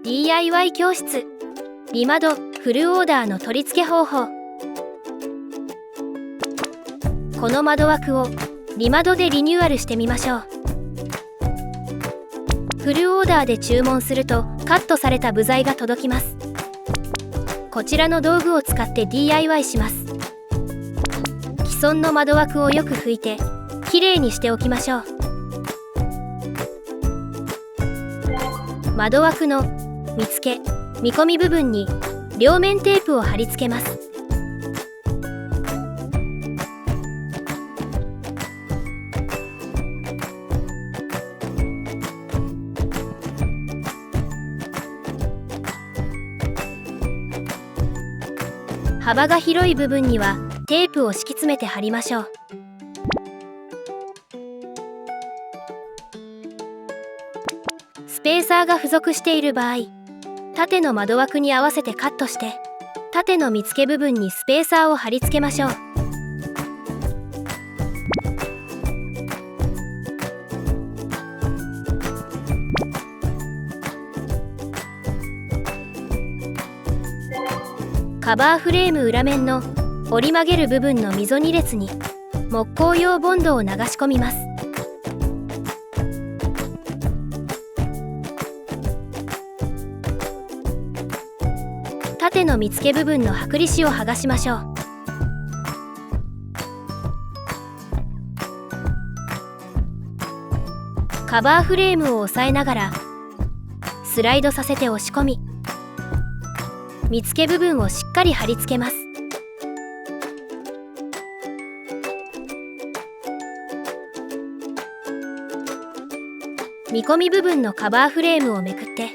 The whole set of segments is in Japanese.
DIY 教室リマドフルオーダーの取り付け方法。この窓枠をリマドでリニューアルしてみましょう。フルオーダーで注文するとカットされた部材が届きます。こちらの道具を使って DIY します。既存の窓枠をよく拭いてきれいにしておきましょう。窓枠の見付け見込み部分に両面テープを貼り付けます。幅が広い部分にはテープを敷き詰めて貼りましょう。スペーサーが付属している場合、縦の窓枠に合わせてカットして縦の見付け部分にスペーサーを貼り付けましょう。カバーフレーム裏面の折り曲げる部分の溝2列に木工用ボンドを流し込みます。縦の見付け部分の剥離紙を剥がしましょう。カバーフレームを押さえながらスライドさせて押し込み、見付け部分をしっかり貼り付けます。見込み部分のカバーフレームをめくって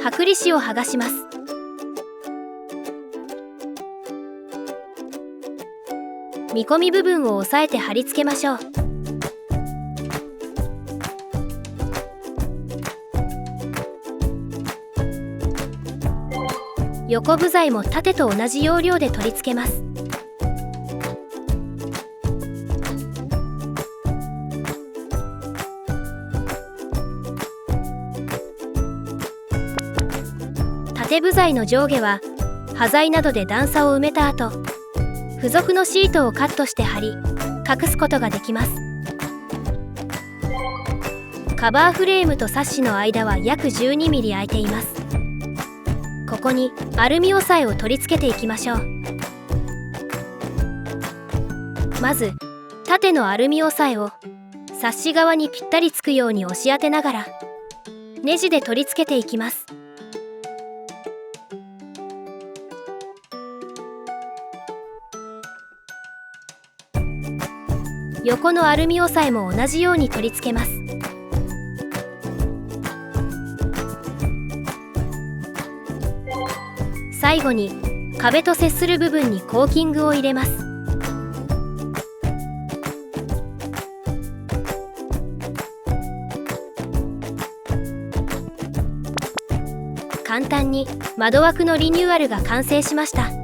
剥離紙を剥がします。見込み部分を押さえて貼り付けましょう。横部材も縦と同じ要領で取り付けます。縦部材の上下は端材などで段差を埋めた後、付属のシートをカットして貼り隠すことができます。カバーフレームとサッシの間は約12ミリ空いています。ここにアルミ押さえを取り付けていきましょう。まず縦のアルミ押さえをサッシ側にぴったりつくように押し当てながらネジで取り付けていきます。横のアルミ押さえも同じように取り付けます。最後に壁と接する部分にコーキングを入れます。簡単に窓枠のリニューアルが完成しました。